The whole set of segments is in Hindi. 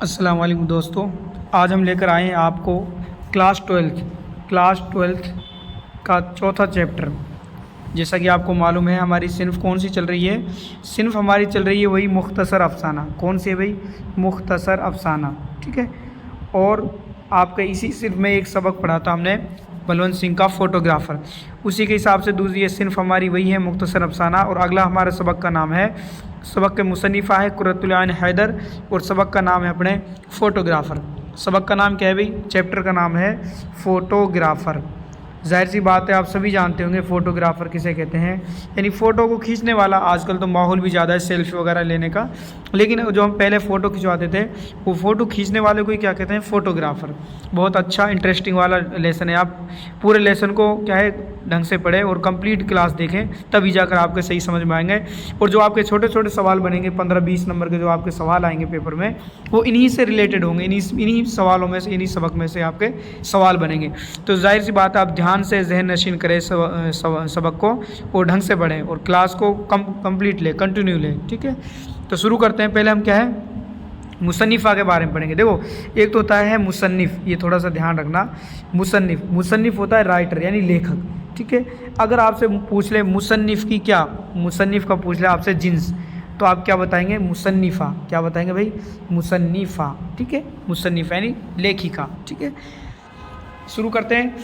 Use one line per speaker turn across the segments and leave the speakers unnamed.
अस्सलाम वालेकुम दोस्तों। आज हम लेकर आए हैं आपको क्लास ट्वेल्थ का चौथा चैप्टर। जैसा कि आपको मालूम है हमारी सिन्फ कौन सी चल रही है। सिन्फ हमारी चल रही है वही मुख्तसर अफसाना। कौन सी है भाई? मुख्तसर अफसाना। ठीक है। और आपके इसी सिर्फ में एक सबक पढ़ा था हमने बलवंत सिंह का फ़ोटोग्राफ़र। उसी के हिसाब से दूसरी सिन्फ हमारी वही है मुख्तसर अफसाना। और अगला हमारे सबक का नाम है, सबक के मुसन्निफ़ा है कुर्रतुल आइन हैदर और सबक का नाम है अपने फ़ोटोग्राफ़र। सबक का नाम क्या है भाई? चैप्टर का नाम है फ़ोटोग्राफ़र। जाहिर सी बात है आप सभी जानते होंगे फ़ोटोग्राफ़र किसे कहते हैं, यानी फ़ोटो को खींचने वाला। आजकल तो माहौल भी ज़्यादा है सेल्फी वगैरह लेने का, लेकिन जो हम पहले फ़ोटो खिंचवाते थे वो फ़ोटो खींचने वाले को ही क्या कहते हैं? फ़ोटोग्राफ़र। बहुत अच्छा इंटरेस्टिंग वाला लेसन है। आप पूरे लेसन को क्या है ढंग से पढ़ें और कंप्लीट क्लास देखें, तभी जाकर आपके सही समझ में आएंगे। और जो आपके छोटे छोटे सवाल बनेंगे 15-20 नंबर के जो आपके सवाल आएंगे पेपर में, वो इन्हीं से रिलेटेड होंगे। इन्हीं सवालों में से, इन्हीं सबक में से आपके सवाल बनेंगे। तो जाहिर सी बात है आप ध्यान से जहन नशीन करें सबक को और ढंग से पढ़ें और क्लास को कंप्लीट लें, कंटिन्यू लें। ठीक है। तो शुरू करते हैं। पहले हम क्या है मुसन्निफ़ा के बारे में पढ़ेंगे। देखो, एक तो होता है मुसन्निफ़, ये थोड़ा सा ध्यान रखना। मुसन्निफ़ होता है राइटर यानी लेखक। ठीक है। अगर आपसे पूछ ले मुसन्निफ़ की क्या, मुसन्निफ़ का पूछ ले आपसे जिन्स, तो आप क्या बताएंगे? मुसन्निफ़ा। क्या बताएंगे भाई? मुसन्निफ़ा। ठीक है। मुसन्निफ़ा यानी लेखिका। ठीक है। शुरू करते हैं।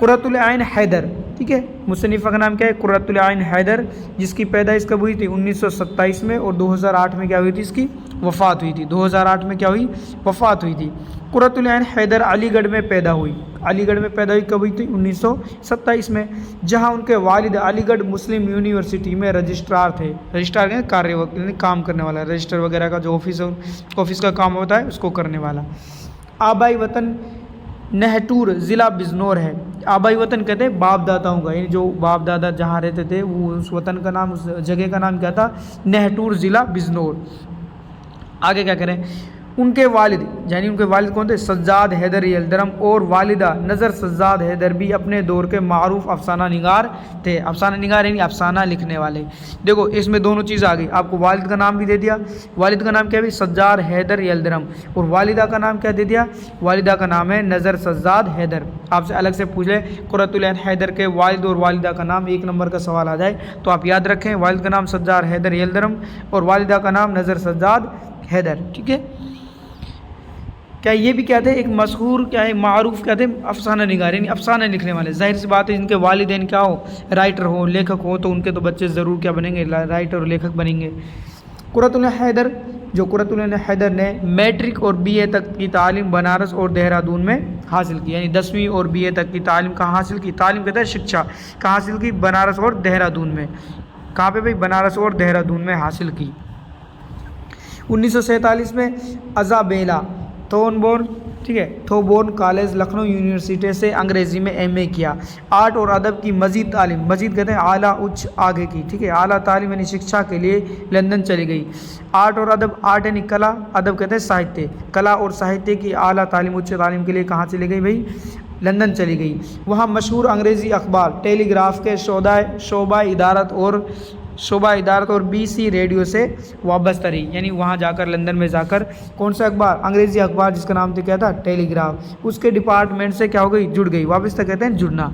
कुर्रतुल आइन हैदर। ठीक है। मुसन्निफ़ा का नाम क्या है? कुर्रतुल आइन हैदर, जिसकी पैदाइश कब हुई थी? 1927 में। और 2008 में क्या हुई थी? इसकी वफ़ात हुई थी। 2008 में क्या हुई? वफ़ात हुई थी। कुर्रतुल आइन हैदर अलीगढ़ में पैदा हुई। अलीगढ़ में पैदा हुई कब हुई थी? 1927 में, जहाँ उनके वालिद अलीगढ़ मुस्लिम यूनिवर्सिटी में रजिस्ट्रार थे। रजिस्ट्रार के कार्य काम करने वाला, रजिस्टर वगैरह का जो ऑफिस का काम होता है उसको करने वाला। आबाई वतन नहटूर ज़िला बिजनौर है। आबाई वतन कहते हैं बाप दादाओं का, यानी जो बाप दादा जहाँ रहते थे वो उस वतन का नाम, उस जगह का नाम क्या था? नहटूर ज़िला बिजनौर। आगे क्या करें? उनके वालिद, यानी उनके वालिद कौन थे? सज्जाद हैदर यलदरम, और वालिदा नज़र सज्जाद हैदर भी अपने दौर के मारूफ अफसाना निगार थे। अफसाना निगार यानी अफसाना लिखने वाले। देखो इसमें दोनों चीज़ आ गई। आपको वालिद का नाम भी दे दिया। वालिद का नाम क्या है? सज्जाद हैदर यलदरम। और वालिदा का नाम क्या दे दिया? वालिदा का नाम है नज़र सज्जाद हैदर। आपसे अलग से पूछ ले कुर्रतुल आइन हैदर के वालिद और वालिदा का नाम, 1 नंबर का सवाल आ जाए तो आप याद रखें, वालिद का नाम सज्जाद हैदर यलदरम और वालिदा का नाम नज़र सज्जाद हैदर। ठीक है। क्या ये भी क्या थे? एक मशहूर क्या है, मारूफ क्या थे? अफसाना निगार यानी अफसाना लिखने वाले। जाहिर सी बात है इनके वालिदैन क्या हो? राइटर हो, लेखक हो, तो उनके तो बच्चे ज़रूर क्या बनेंगे? राइटर और लेखक बनेंगे। कुर्रतुल हैदर, जो कुर्रतुल हैदर ने मैट्रिक और बीए तक की तालीम बनारस और देहरादून में हासिल की, यानी 10वीं और बीए तक की तालीम कहाँ हासिल की? तालीम कहते हैं शिक्षा। कहाँ हासिल की? बनारस और देहरादून में। कहाँ पे भाई? बनारस और देहरादून में हासिल की। 1947 में अज़ाबेला थोनबोर्न, ठीक है, थोबोर्न कॉलेज लखनऊ यूनिवर्सिटी से अंग्रेज़ी में एमए किया। आर्ट और अदब की मज़ीद तालीम, मज़ीद कहते हैं आला उच्च आगे की। ठीक है। आला तालीम यानी शिक्षा के लिए लंदन चली गई। आर्ट और अदब, आर्ट यानी कला, अदब कहते हैं साहित्य। कला और साहित्य की आला तालीम, उच्च तालीम के लिए कहाँ चली गई भाई? लंदन चली गई। वहाँ मशहूर अंग्रेज़ी अखबार टेलीग्राफ के शोबा इदारत और बीसी रेडियो से वाबस्ता रही। यानी वहाँ जाकर, लंदन में जाकर, कौन सा अखबार? अंग्रेज़ी अखबार जिसका नाम तो क्या था? टेलीग्राफ। उसके डिपार्टमेंट से क्या हो गई? जुड़ गई। वाबस्ता कहते हैं जुड़ना।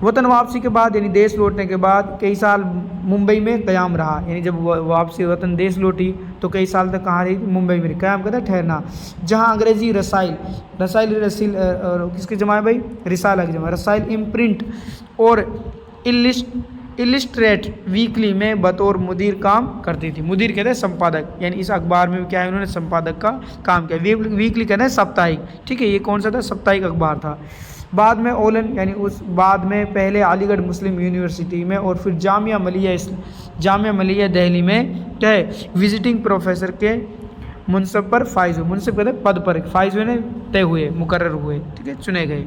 वतन वापसी के बाद यानी देश लौटने के बाद कई साल मुंबई में क़याम रहा। यानी जब वापसी वतन देश लौटी तो कई साल तक कहाँ रही? मुंबई में। क़याम कहते हैं ठहरना। जहाँ अंग्रेज़ी रसाइल किसकी जमा है भाई? रिसाला की जमा। रसाइल इम्प्रिंट और इलिस्ट्रेट वीकली में बतौर मुदीर काम करती थी। मुदीर कहते हैं संपादक, यानी इस अखबार में क्या है? उन्होंने संपादक का काम किया। वीकली कहते हैं साप्ताहिक। ठीक है। ये कौन सा था? साप्ताहिक अखबार था। बाद में ओलन यानी उस बाद में पहले अलीगढ़ मुस्लिम यूनिवर्सिटी में और फिर जामिया मलिया दिल्ली में क्या है? विजिटिंग प्रोफेसर के मुनसब पर फाइज हुए। मुनसब कहते हैं पद पर, फाइज हुए तय हुए, मुकर्रर हुए। ठीक है, चुने गए।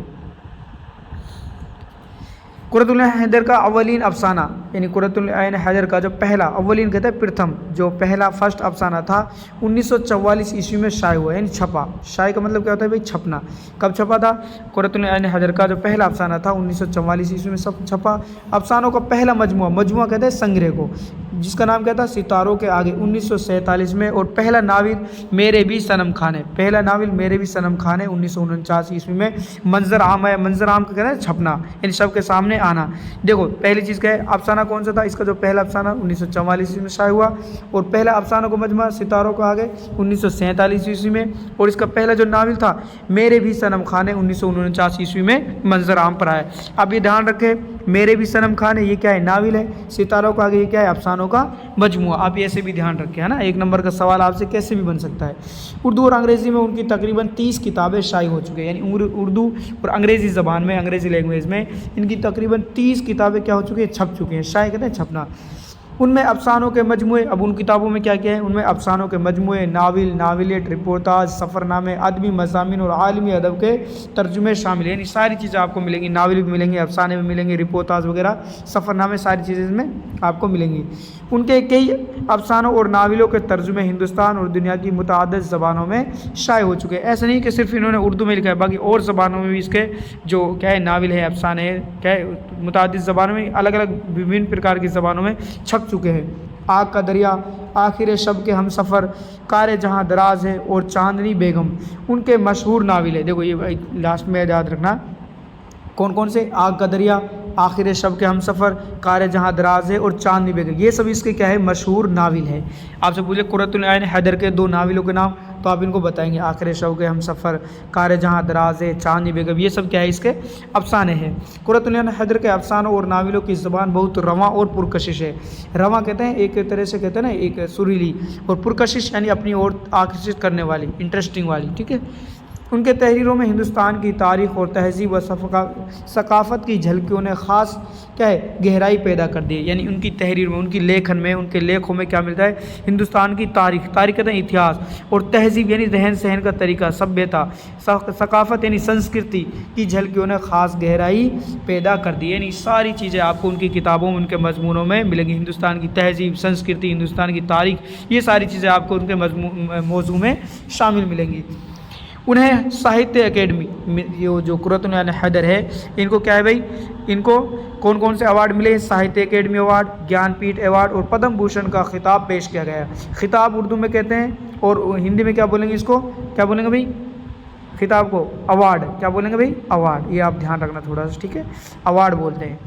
कुर्रतुल आइन हैदर का अव्वलीन अफसाना, यानी कुर्रतुल आइन हैदर का जो पहला, अव्वलीन कहते हैं प्रथम, जो पहला फर्स्ट अफसाना था 1944 ईस्वी में शाये हुआ, यानी छपा। शाये का मतलब क्या होता है भाई? छपना। कब छपा था? कुर्रतुल आइन हैदर का जो पहला अफसाना था 1944 ईस्वी में सब छपा। अफसानों का पहला मजमुआ कहते हैं संग्रह को। जिसका नाम क्या था, सितारों के आगे, 1947 में। और पहला नावल मेरे भी सनम खान है, पहला नावल मेरे भी सनम खान है 1949 ईस्वी में। मंजर आम है, मंजर आम का कहना है छपना, यानी सबके सामने आना। देखो पहली चीज़ क्या है, अफसाना कौन सा था, इसका जो पहला अफसाना 1944 ईस्वी में शाया हुआ, और पहला अफसानों को मजमा सितारों को आगे 1947 ईस्वी में। और इसका पहला जो नावल था मेरे भी सनम खान है 1949 ईस्वी में मंजर आम पर आया। अब ये ध्यान रखें, मेरे भी सनम खान है ये क्या है, नावल है, सितारों का आगे ये क्या है, अफसानों का मजमुआ। आप ऐसे भी ध्यान रखें, है ना, 1 नंबर का सवाल आपसे कैसे भी बन सकता है। उर्दू और अंग्रेज़ी में उनकी तकरीबन 30 किताबें शाये हो चुकी हैं, यानी उर्दू और अंग्रेज़ी ज़बान में, अंग्रेज़ी लैंग्वेज में इनकी तकरीबन 30 किताबें क्या हो चुकी हैं, छप चुकी हैं। शाये कहते हैं छपना। उनमें अफसानों के मजमुए, अब उन किताबों में क्या क्या है, उनमें अफसानों के मजमुए, नावल, नावलेट, रिपोर्टाज, सफ़रनामे, अदबी मज़ामिन और आलमी अदब के तर्जुमे शामिल हैं। यानी सारी चीज़ें आपको मिलेंगी, नावल भी मिलेंगे, अफसाने भी मिलेंगे, रिपोर्टाज वगैरह, सफ़रनामे, सारी चीज़ें इसमें आपको मिलेंगी। उनके कई अफसानों और नावलों के तर्जुमे हिंदुस्तान और दुनिया की मुतअद्दिद ज़बानों में शाये हो चुके हैं। ऐसा नहीं कि सिर्फ इन्होंने उर्दू में लिखा है, बाकी और ज़बानों में भी इसके जो क्या है नावल है, अफसाने हैं, क्या है, मुतअद्दिद ज़बानों में, अलग अलग विभिन्न प्रकार की ज़बानों में छप चुके हैं। आग का दरिया, आखिर शब के हम सफ़र, कार जहाँ दराज है और चांदनी बेगम उनके मशहूर नावल है। देखो ये लास्ट में याद रखना कौन कौन से, आग का दरिया, आखिर शब के हम सफ़र, कार जहाँ दराज है और चांदनी बेगम, ये सब इसके क्या है, मशहूर नावल है। आपसे पूछे कुर्रतुल ऐन हैदर के 2 नावलों के नाम, तो आप इनको बताएंगे, आखिर शब के हम सफ़र, कार जहाँ दराज है, चांदनी बेगम, ये सब क्या है, इसके अफसाने हैं। कुर्रतुल ऐन हैदर के अफसानों और नावलों की ज़बान बहुत रवां और पुरकशिश है। रवां कहते हैं एक तरह से, कहते हैं ना एक सुरीली, और पुरकशिश यानी अपनी ओर आकर्षित करने वाली, इंटरेस्टिंग वाली, ठीक है। उनके तहरीरों में हिंदुस्तान की तारीख़ और तहज़ीब व सकाफ़त की झलकियों ने ख़ास क्या है, गहराई पैदा कर दी है। यानी उनकी तहरीर में, उनकी लेखन में, उनके लेखों में क्या मिलता है, हिंदुस्तान की तारीख़ कहते हैं इतिहास, और तहज़ीब यानी रहन सहन का तरीका, सभ्यता, सकाफ़त यानी संस्कृति की झलकियों ने ख़ास गहराई पैदा कर दी। यानी सारी चीज़ें आपको उनकी किताबों में, उनके मजमूनों में मिलेंगी। हिंदुस्तान की तहज़ीब, संस्कृति, हिंदुस्तान की तारीख़, ये सारी चीज़ें आपको उनके मौजू में शामिल मिलेंगी। उन्हें साहित्य अकेडमी, ये जो कुर्रतुल ऐन हैदर है, इनको क्या है भाई, इनको कौन कौन से अवार्ड मिले, साहित्य अकेडमी अवार्ड, ज्ञानपीठ अवार्ड और पद्म भूषण का खिताब पेश किया गया है। खिताब उर्दू में कहते हैं, और हिंदी में क्या बोलेंगे, इसको क्या बोलेंगे भाई, खिताब को अवार्ड क्या बोलेंगे भाई, अवार्ड, ये आप ध्यान रखना थोड़ा सा, ठीक है, अवार्ड बोलते हैं,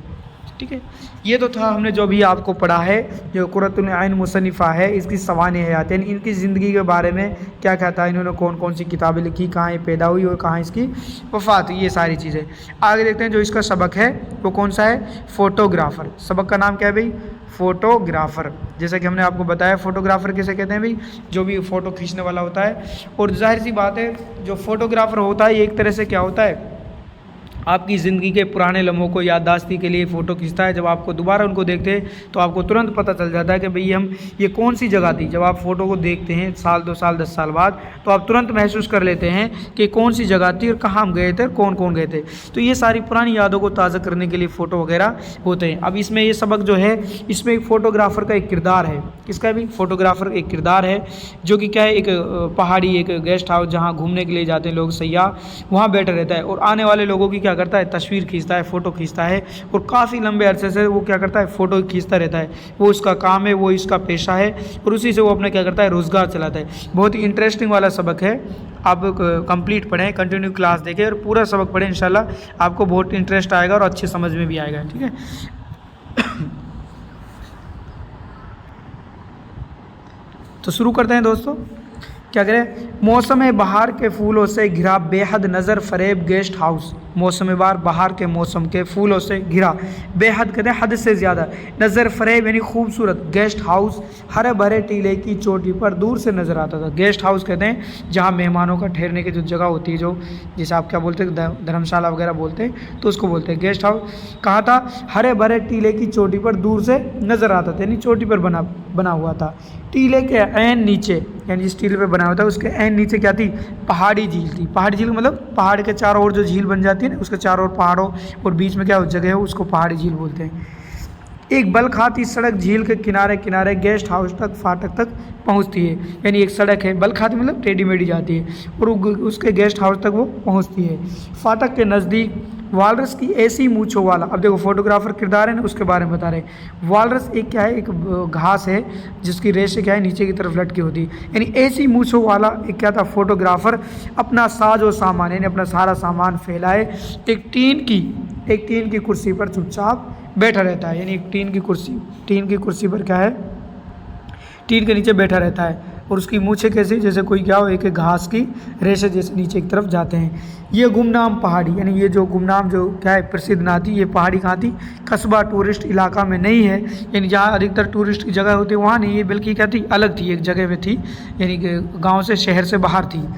ठीक है। ये तो था हमने जो भी आपको पढ़ा है, जो कुर्रतुल ऐन मुसन्निफ़ा है, इसकी सवाने हयात, यानी इनकी ज़िंदगी के बारे में क्या क्या था, इन्होंने कौन कौन सी किताबें लिखी, कहाँ ये पैदा हुई और कहाँ इसकी वफ़ात हुई, ये सारी चीज़ें। आगे देखते हैं जो इसका सबक है वो कौन सा है, फ़ोटोग्राफ़र। सबक का नाम क्या है भाई, फ़ोटोग्राफ़र। जैसा कि हमने आपको बताया, फ़ोटोग्राफ़र किसे कहते हैं भाई, जो भी फ़ोटो खींचने वाला होता है। और जाहिर सी बात है, जो फ़ोटोग्राफ़र होता है ये एक तरह से क्या होता है, आपकी ज़िंदगी के पुराने लम्हों को याददाश्ती के लिए फ़ोटो खींचता है। जब आपको दोबारा उनको देखते हैं तो आपको तुरंत पता चल जाता है कि भाई हम ये कौन सी जगह थी। जब आप फ़ोटो को देखते हैं साल 2 साल 10 साल बाद, तो आप तुरंत महसूस कर लेते हैं कि कौन सी जगह थी और कहाँ हम गए थे, कौन कौन गए थे। तो ये सारी पुरानी यादों को ताज़ा करने के लिए फ़ोटो वगैरह होते हैं। अब इसमें ये सबक जो है, इसमें एक फ़ोटोग्राफ़र का एक किरदार है। किसका भी, फ़ोटोग्राफ़र एक किरदार है, जो कि क्या है, एक पहाड़ी, एक गेस्ट हाउस जहाँ घूमने के लिए जाते हैं लोग, सयाह, वहाँ बैठा रहता है और आने वाले लोगों की क्या करता है, तस्वीर खींचता है, फ़ोटो खींचता है। और काफ़ी लंबे अरसे से वो क्या करता है, फ़ोटो खींचता रहता है। वो उसका काम है, वो इसका पेशा है, और उसी से वो अपना क्या करता है, रोज़गार चलाता है। बहुत ही इंटरेस्टिंग वाला सबक है। आप कंप्लीट पढ़ें, कंटिन्यू क्लास देखें और पूरा सबक पढ़ें, इंशाल्लाह आपको बहुत इंटरेस्ट आएगा और अच्छे समझ में भी आएगा, ठीक है। तो शुरू करते हैं दोस्तों, क्या करें। मौसम बहार के फूलों से घिरा बेहद नज़र फरेब गेस्ट हाउस। मौसम बहार के मौसम के फूलों से घिरा, बेहद कहते हैं हद से ज़्यादा, नज़र फरेब यानी खूबसूरत गेस्ट हाउस हरे भरे टीले की चोटी पर दूर से नज़र आता था। गेस्ट हाउस कहते हैं जहाँ मेहमानों का ठहरने की जो जगह होती है, जो जैसे आप क्या बोलते हैं, धर्मशाला वगैरह बोलते हैं, तो उसको बोलते हैं गेस्ट हाउस। कहाँ था, हरे भरे टीले की चोटी पर दूर से नज़र आता था, यानी चोटी पर बना हुआ था। टीले के ऐन नीचे, यानी जिस टीले पर बना हुआ था उसके ऐन नीचे क्या थी, पहाड़ी झील थी। पहाड़ी झील मतलब पहाड़ के चारों ओर जो झील बन जाती है ना, उसके चारों ओर पहाड़ों और बीच में क्या जगह है, उसको पहाड़ी झील बोलते हैं। एक बल खाती सड़क झील के किनारे किनारे गेस्ट हाउस तक, फाटक तक पहुंचती है। यानी एक सड़क है, बल खाती मतलब टेढ़ी मेढ़ी जाती है, और उसके गेस्ट हाउस तक वो पहुंचती है। फाटक के नज़दीक वालरस की ऐसी मूंछों वाला, अब देखो फोटोग्राफर किरदार है ना, उसके बारे में बता रहे हैं। वालरस एक क्या है, एक घास है जिसकी रेशे क्या है नीचे की तरफ लटकी होती है, यानी ऐसी मूंछों वाला एक क्या था फोटोग्राफर अपना साज और सामान यानी अपना सारा सामान फैलाए एक टीन की कुर्सी पर चुपचाप बैठा रहता है, यानी एक टीन की कुर्सी पर क्या है, टीन के नीचे बैठा रहता है और उसकी मूछें कैसी, जैसे कोई क्या हो एक घास की रेशे जैसे नीचे की तरफ जाते हैं। ये गुमनाम पहाड़ी, यानी ये जो गुमनाम जो क्या है प्रसिद्ध नाती, ये पहाड़ी कहाँ थी, कस्बा टूरिस्ट इलाका में नहीं है, यानी जहाँ अधिकतर टूरिस्ट की जगह होती है वहाँ नहीं, ये बल्कि क्या थी अलग थी, एक जगह में थी, यानी कि गाँव से शहर से बाहर थी,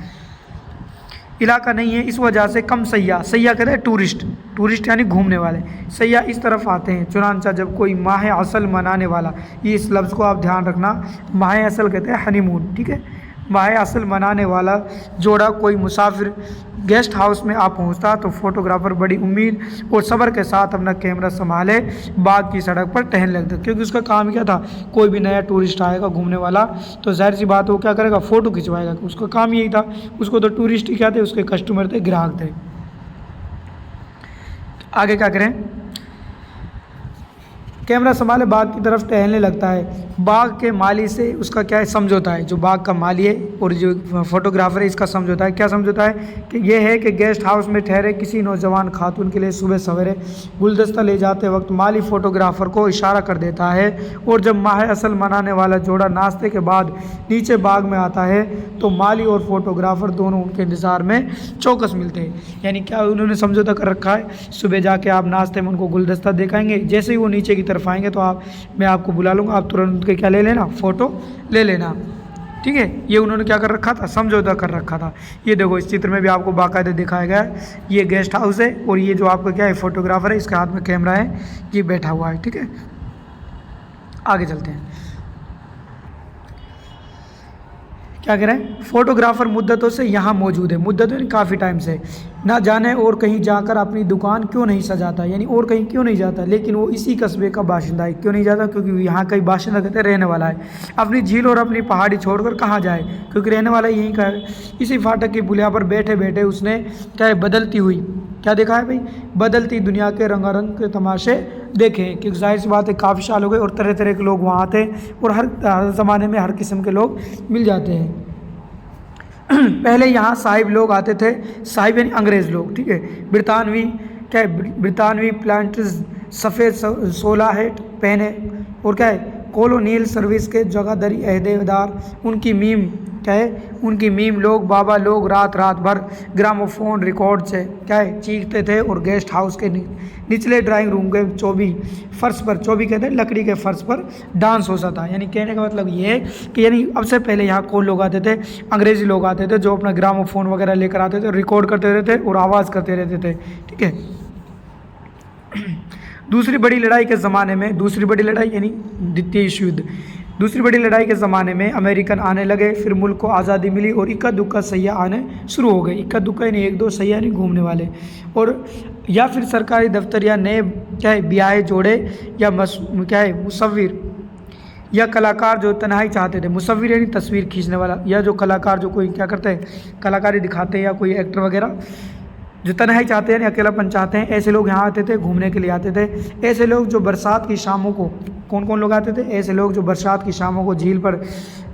इलाका नहीं है। इस वजह से कम सैयाह कहते हैं टूरिस्ट यानी घूमने वाले, सैयाह इस तरफ आते हैं। चुनांचा जब कोई माह असल मनाने वाला, ये इस लफ्ज़ को आप ध्यान रखना, माह असल कहते हैं हनीमून, ठीक है, माह असल मनाने वाला जोड़ा कोई मुसाफिर गेस्ट हाउस में आ पहुंचता तो फोटोग्राफर बड़ी उम्मीद और सब्र के साथ अपना कैमरा संभाले बाग की सड़क पर टहलने लगता, क्योंकि उसका काम क्या था, कोई भी नया टूरिस्ट आएगा घूमने वाला तो जाहिर सी बात वो क्या करेगा, फ़ोटो खिंचवाएगा, उसका काम यही था। उसको तो टूरिस्ट ही क्या थे, उसके कस्टमर थे, ग्राहक थे। आगे क्या करें, कैमरा संभाले बाग की तरफ टहलने लगता है। बाग के माली से उसका क्या है समझौता है, जो बाग का माली है और जो फोटोग्राफर है इसका समझौता है। क्या समझौता है कि यह है कि गेस्ट हाउस में ठहरे किसी नौजवान खातून के लिए सुबह सवेरे गुलदस्ता ले जाते वक्त माली फोटोग्राफर को इशारा कर देता है और जब माह असल मनाने वाला जोड़ा नाश्ते के बाद नीचे बाग में आता है तो माली और फोटोग्राफर दोनों उनके इंतज़ार में चौकस मिलते हैं। यानी क्या उन्होंने समझौता कर रखा है, सुबह जाके आप नाश्ते में उनको गुलदस्ता दिखाएंगे, जैसे ही वो नीचे की तरफ आएंगे तो मैं आपको बुला लूँगा, आप तुरंत उनके क्या ले लेना, फ़ोटो ले लेना, ठीक है। ये उन्होंने क्या कर रखा था, समझौता कर रखा था। ये देखो इस चित्र में भी आपको बाकायदे दिखाया गया है, ये गेस्ट हाउस है और ये जो आपका क्या है फोटोग्राफर है, इसके हाथ में कैमरा है, ये बैठा हुआ है, ठीक है। आगे चलते हैं, क्या कह रहे हैं, फोटोग्राफर मुद्दतों से यहाँ मौजूद है, मुद्दतों यानी काफ़ी टाइम से, ना जाने और कहीं जाकर अपनी दुकान क्यों नहीं सजाता, यानी और कहीं क्यों नहीं जाता, लेकिन वो इसी कस्बे का बाशिंदा है। क्यों नहीं जाता, क्योंकि यहाँ का ही बाशिंदा कहते हैं, रहने वाला है। अपनी झील और अपनी पहाड़ी छोड़कर कहाँ जाए, क्योंकि रहने वाला यहीं का है। इसी फाटक की पुलिया पर बैठे बैठे उसने क्या है, बदलती हुई क्या देखा है भाई, बदलती दुनिया के रंगारंग के तमाशे देखे, क्योंकि जाहिर सी बात है काफ़ी साल हो गए और तरह तरह के लोग वहाँ आते हैं और हर ज़माने में हर किस्म के लोग मिल जाते हैं। पहले यहाँ साहिब लोग आते थे, साहिब यानी अंग्रेज़ लोग, ठीक है। ब्रितानवी प्लांटर्स सफ़ेद सोला हैट पहने और क्या है कॉलोनियल सर्विस के जगहदारी अहदेदार, उनकी मीम लोग, बाबा लोग रात भर ग्रामोफोन रिकॉर्ड से क्या है चीखते थे और गेस्ट हाउस के निचले ड्राइंग रूम के चौबी कहते हैं लकड़ी के फर्श पर डांस होता था। यानी कहने का मतलब ये है कि यानी अब से पहले यहाँ कौन लोग आते थे, अंग्रेज़ी लोग आते थे जो अपना ग्रामोफोन वगैरह लेकर आते थे, रिकॉर्ड करते रहते और आवाज़ करते रहते थे, ठीक है। दूसरी बड़ी लड़ाई के ज़माने में, दूसरी बड़ी लड़ाई यानी द्वितीय विश्व युद्ध, दूसरी बड़ी लड़ाई के ज़माने में अमेरिकन आने लगे, फिर मुल्क को आज़ादी मिली और इक्का दुक्का सैयाह आने शुरू हो गए। इक्का दुक्का यानी एक दो सैयाह नहीं घूमने वाले, और या फिर सरकारी दफ्तर या नए क्या है ब्याहे जोड़े या क्या है मुसव्विर या कलाकार जो तन्हाई चाहते थे, मुसव्विर यानी तस्वीर खींचने वाला, या जो कलाकार जो कोई क्या करते हैं कलाकारी दिखाते हैं या कोई एक्टर वगैरह जो तन्हाई चाहते हैं या अकेलापन चाहते हैं, ऐसे लोग यहाँ आते थे, घूमने के लिए आते थे। ऐसे लोग जो बरसात की शामों को, कौन लोग आते थे, ऐसे लोग जो बरसात की शामों को झील पर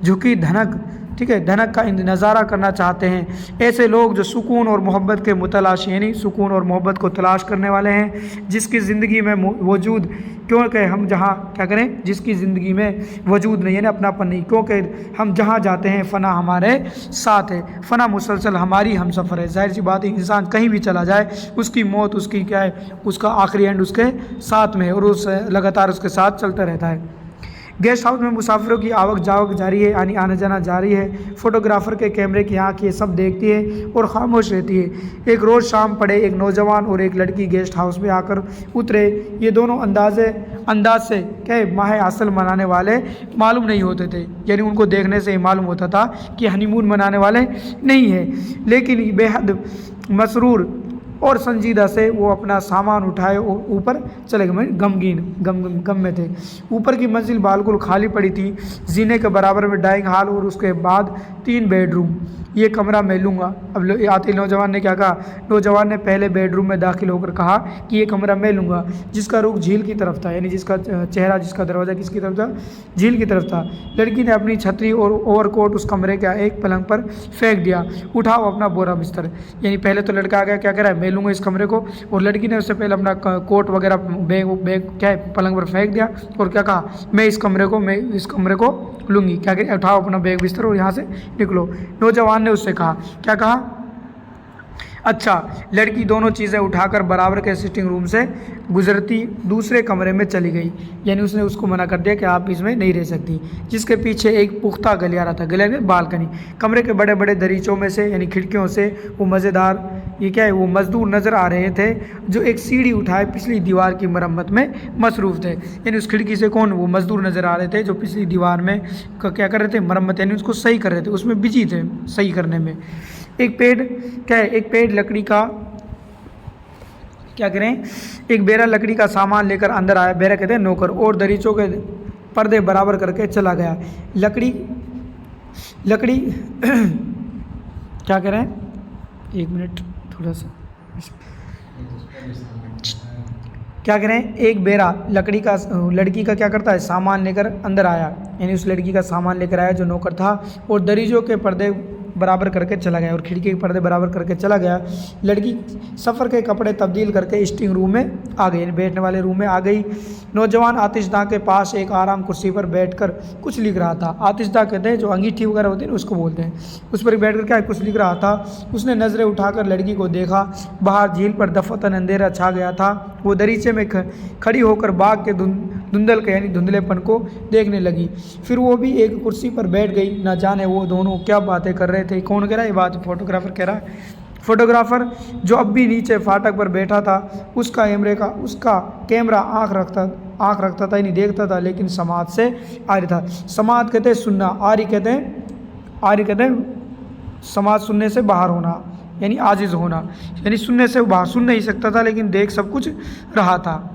झुकी धनक, ठीक है, धनक का नज़ारा करना चाहते हैं। ऐसे लोग जो सुकून और मोहब्बत के मुतलाश यानी सुकून और मोहब्बत को तलाश करने वाले हैं, जिसकी ज़िंदगी में वजूद क्योंकि हम जहाँ क्या करें, जिसकी ज़िंदगी में वजूद नहीं है ना अपनापन नहीं, क्योंकि हम जहाँ जाते हैं फ़ना हमारे साथ है, फ़ना मुसलसल हमारी हम सफ़र है। जाहिर सी बात है इंसान कहीं भी चला जाए उसकी मौत उसकी क्या है, उसका आखिरी एंड उसके साथ में है और उस लगातार उसके साथ चलता रहता है। गेस्ट हाउस में मुसाफिरों की आवक जावक जारी है, यानी आना जाना जारी है। फोटोग्राफर के कैमरे की आँख ये सब देखती है और खामोश रहती है। एक रोज़ शाम पड़े एक नौजवान और एक लड़की गेस्ट हाउस में आकर उतरे। ये दोनों अंदाज से क्या माह असल मनाने वाले मालूम नहीं होते थे, यानी उनको देखने से ही मालूम होता था कि हनीमून मनाने वाले नहीं है, लेकिन बेहद मसरूर और संजीदा से वो अपना सामान उठाए और ऊपर चले गए। गम में थे। ऊपर की मंजिल बिल्कुल खाली पड़ी थी, जीने के बराबर में डाइनिंग हॉल और उसके बाद 3 बेडरूम। ये कमरा मैं लूँगा। अब आते नौजवान ने क्या कहा? नौजवान ने पहले बेडरूम में दाखिल होकर कहा कि ये कमरा मैं लूँगा, जिसका रुख झील की तरफ था, यानी जिसका चेहरा, जिसका दरवाज़ा किसकी तरफ था? झील की तरफ था। लड़की ने अपनी छतरी और ओवरकोट उस कमरे का एक पलंग पर फेंक दिया। उठाओ अपना बोरा बिस्तर। यानी पहले तो लड़का आ गया, क्या कह रहा है? मैं लूँगा इस कमरे को, और लड़की ने उससे पहले अपना कोट वगैरह बैग क्या है पलंग पर फेंक दिया और क्या कहा? मैं इस कमरे को लूँगी। क्या करें? उठाओ अपना बैग बिस्तर और यहाँ से निकलो। नौजवान ने उससे कहा, क्या कहा? अच्छा। लड़की दोनों चीज़ें उठाकर बराबर के सिटिंग रूम से गुजरती दूसरे कमरे में चली गई। यानी उसने उसको मना कर दिया कि आप इसमें नहीं रह सकती, जिसके पीछे एक पुख्ता गलियारा था। गलियारा बालकनी। कमरे के बड़े बड़े दरीचों में से, यानी खिड़कियों से, वो मज़ेदार ये क्या है, वो मजदूर नज़र आ रहे थे जो एक सीढ़ी उठाए पिछली दीवार की मरम्मत में मसरूफ़ थे। यानी उस खिड़की से कौन? वो मजदूर नज़र आ रहे थे जो पिछली दीवार में क्या कर रहे थे? मरम्मत, यानी उसको सही कर रहे थे, उसमें बिजी थे सही करने में। एक पेड़ क्या है? एक पेड़ लकड़ी का क्या करें? एक बेरा लकड़ी का सामान लेकर अंदर आया। बेरा कहते हैं नौकर, और दरीचों के पर्दे बराबर करके चला गया। लकड़ी क्या करें? 1 मिनट थोड़ा सा क्या करें? एक बेरा लड़की का क्या करता है? सामान लेकर अंदर आया। यानी उस लड़की का सामान लेकर आया जो नौकर था, और दरीजों के पर्दे बराबर करके चला गया और खिड़की के पर्दे बराबर करके चला गया। लड़की सफ़र के कपड़े तब्दील करके स्टिंग रूम में आ गई, यानी बैठने वाले रूम में आ गई। नौजवान आतिशदाह के पास एक आराम कुर्सी पर बैठकर कुछ लिख रहा था। आतिशदाह कहते हैं जो अंगीठी वगैरह होती है ना, उसको बोलते हैं। उस पर बैठकर क्या कुछ लिख रहा था। उसने नज़रें उठाकर लड़की को देखा। बाहर झील पर दफतन अंधेरा छा गया था। वो दरीचे में खड़ी होकर बाग के धुंधल के यानी धुंधलेपन को देखने लगी। फिर वो भी एक कुर्सी पर बैठ गई। न जाने वो दोनों क्या बातें कर रहे थे। कौन कह रहा है ये बात? फोटोग्राफर कह रहा है। फोटोग्राफर जो अब भी नीचे फाटक पर बैठा था, उसका कैमरा आँख रखता था, नहीं देखता था, लेकिन समाज से आरी था। समाज कहते हैं सुनना, आरी कहते हैं समाज सुनने से बाहर होना, यानी आजिज़ होना, यानी सुनने से बाहर सुन नहीं सकता था, लेकिन देख सब कुछ रहा था।